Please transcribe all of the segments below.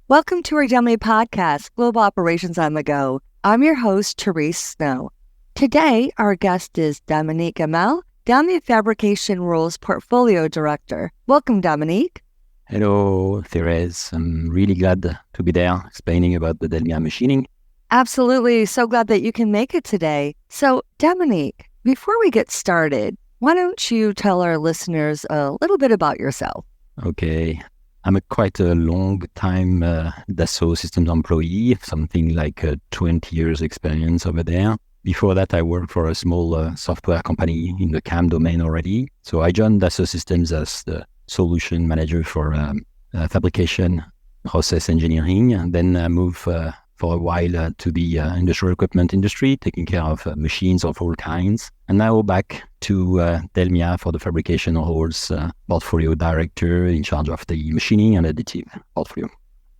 Welcome to our DELMIA podcast, Global Operations on the Go. I'm your host, Therese Snow. Today, our guest is Dominique Galmel, DELMIA Fabrication Roles Portfolio Director. Welcome, Dominique. Hello, Therese. I'm really glad to be there explaining about the DELMIA machining. Absolutely. So glad that you can make it today. So, Dominique, before we get started, why don't you tell our listeners a little bit about yourself? Okay. I'm quite a long time Dassault Systèmes employee, something like 20 years experience over there. Before that, I worked for a small software company in the CAM domain already. So I joined Dassault Systèmes as the solution manager for fabrication process engineering, and then I moved for a while to the industrial equipment industry, taking care of machines of all kinds. And now back to DELMIA for the fabrication roles, portfolio director in charge of the machining and additive portfolio.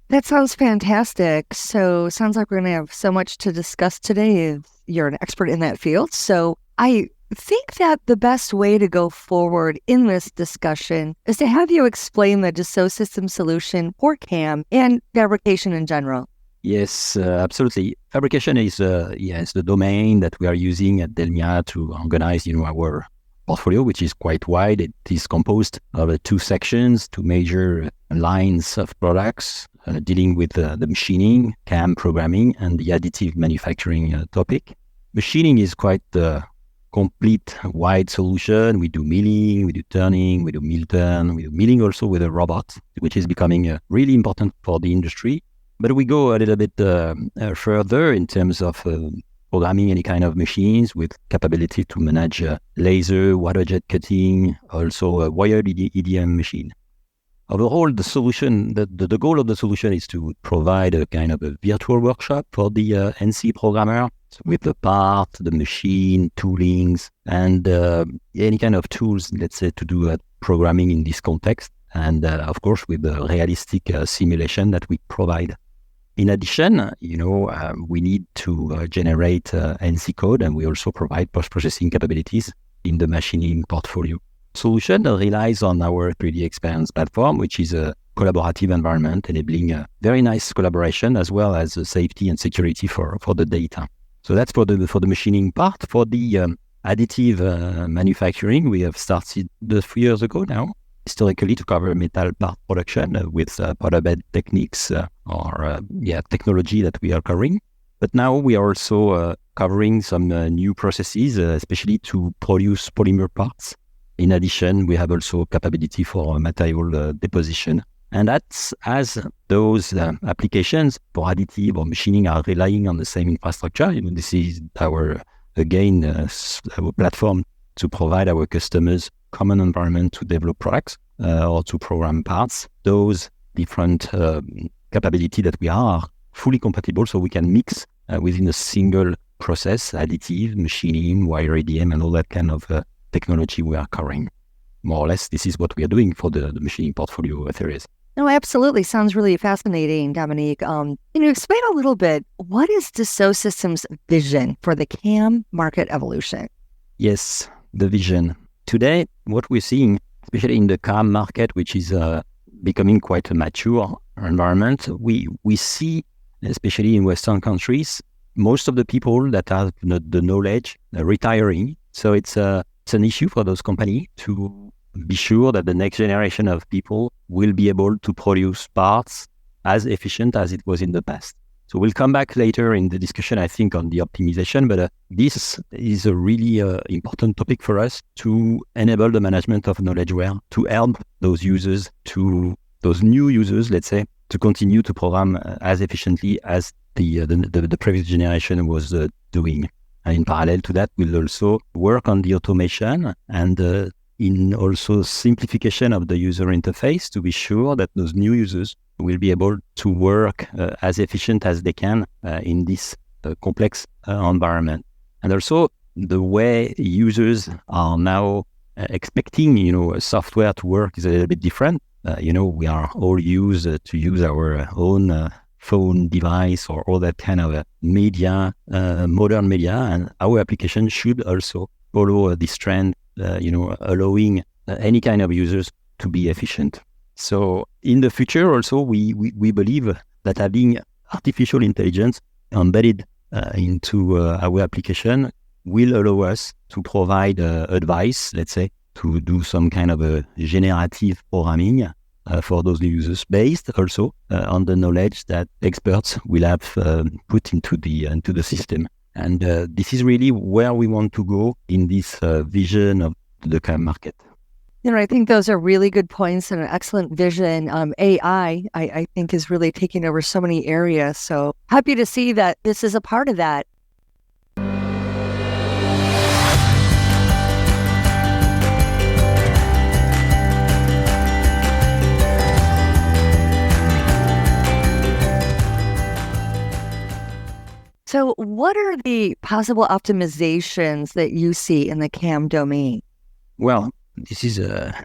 That sounds fantastic. So sounds like we're going to have so much to discuss today. You're an expert in that field. So I think that the best way to go forward in this discussion is to have you explain the Dassault System solution for CAM and fabrication in general. Yes, absolutely. Fabrication is the domain that we are using at DELMIA to organize, our portfolio, which is quite wide. It is composed of two sections, two major lines of products dealing with the machining, CAM programming, and the additive manufacturing topic. Machining is quite the complete wide solution. We do milling, we do turning, we do mill turn, we do milling also with a robot, which is becoming really important for the industry. But we go a little bit further in terms of programming any kind of machines with capability to manage laser, water jet cutting, also a wired EDM machine. Overall, the solution, the goal of the solution is to provide a kind of a virtual workshop for the NC programmer with the part, the machine, toolings, and any kind of tools, let's say, to do programming in this context. And of course, with the realistic simulation that we provide. In addition, we need to generate NC code, and we also provide post-processing capabilities in the machining portfolio. Solution relies on our 3D Experience platform, which is a collaborative environment enabling a very nice collaboration as well as safety and security for the data. So that's for the machining part. For the additive manufacturing, we have started 3 years ago now, historically to cover metal part production with powder bed techniques or technology that we are covering. But now we are also covering some new processes, especially to produce polymer parts. In addition, we have also capability for material deposition. And that's as those applications for additive or machining are relying on the same infrastructure. This is our platform to provide our customers common environment to develop products or to program parts. Those different capability that we are fully compatible, so we can mix within a single process, additive, machining, wire EDM, and all that kind of technology we are covering. More or less, this is what we are doing for the machining portfolio theories. No, absolutely. Sounds really fascinating, Dominique. Explain a little bit, what is Dassault Systèmes' vision for the CAM market evolution? Yes, the vision. Today, what we're seeing, especially in the CAM market, which is becoming quite a mature environment, we see, especially in Western countries, most of the people that have the knowledge are retiring. So it's an issue for those companies to be sure that the next generation of people will be able to produce parts as efficient as it was in the past. So we'll come back later in the discussion, I think, on the optimization, but this is a really important topic for us to enable the management of knowledgeware, to help those users, those new users, let's say, to continue to program as efficiently as the previous generation was doing. And in parallel to that, we'll also work on the automation and in also simplification of the user interface to be sure that those new users will be able to work as efficient as they can in this complex environment. And also the way users are now expecting, software to work is a little bit different. We are all used to use our own phone device or all that kind of media, modern media, and our application should also follow this trend, allowing any kind of users to be efficient. So in the future also, we believe that having artificial intelligence embedded into our application will allow us to provide advice, let's say, to do some kind of a generative programming for those users, based also on the knowledge that experts will have put into the system. And this is really where we want to go in this vision of the CAM market. I think those are really good points and an excellent vision. AI, I think, is really taking over so many areas. So happy to see that this is a part of that. So what are the possible optimizations that you see in the CAM domain? Well, this is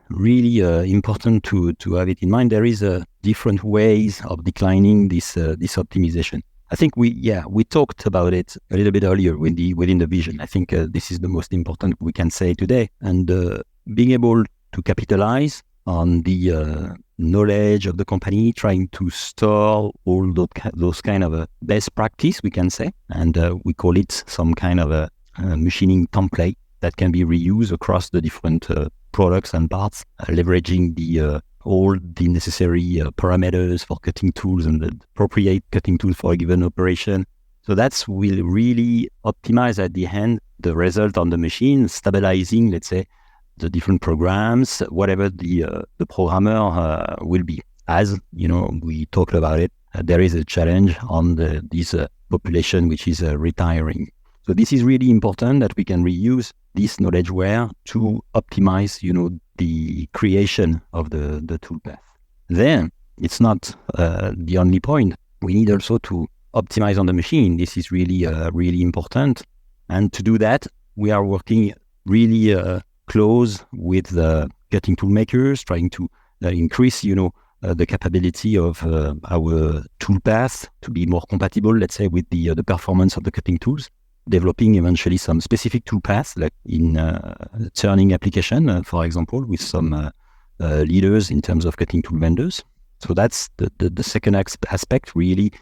really important to have it in mind. There is different ways of declining this optimization. I think we talked about it a little bit earlier within the vision. I think this is the most important we can say today. And being able to capitalize on the knowledge of the company, trying to store all those kind of best practice, we can say, and we call it some kind of a machining template that can be reused across the different products and parts, leveraging all the necessary parameters for cutting tools and the appropriate cutting tools for a given operation. So that's will really optimize at the end the result on the machine, stabilizing, let's say, the different programs, whatever the programmer will be. As you know, we talked about it. There is a challenge on this population which is retiring. So this is really important that we can reuse this knowledgeware to optimize, the creation of the toolpath. Then it's not the only point. We need also to optimize on the machine. This is really, really important. And to do that, we are working really close with the cutting tool makers, trying to increase, the capability of our toolpath to be more compatible, let's say, with the performance of the cutting tools. Developing eventually some specific toolpaths, like in turning application, for example, with some leaders in terms of cutting tool vendors. So that's the second aspect, really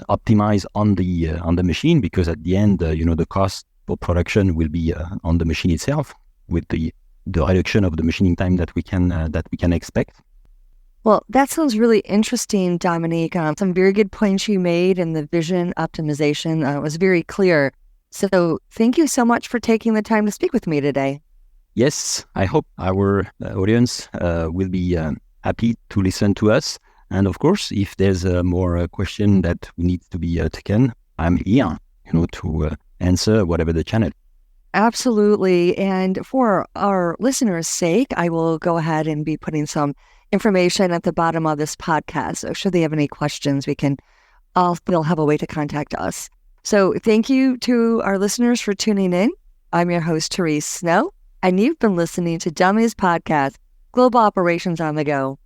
optimize on the machine, because at the end, the cost for production will be on the machine itself, with the reduction of the machining time that we can expect. Well, that sounds really interesting, Dominique. Some very good points you made, and the vision optimization was very clear. So thank you so much for taking the time to speak with me today. Yes, I hope our audience will be happy to listen to us. And of course, if there's more question that needs to be taken, I'm here, to answer whatever the channel. Absolutely. And for our listeners' sake, I will go ahead and be putting some information at the bottom of this podcast. So should they have any questions, they'll have a way to contact us. So thank you to our listeners for tuning in. I'm your host, Therese Snow, and you've been listening to DELMIA's podcast, Global Operations on the Go.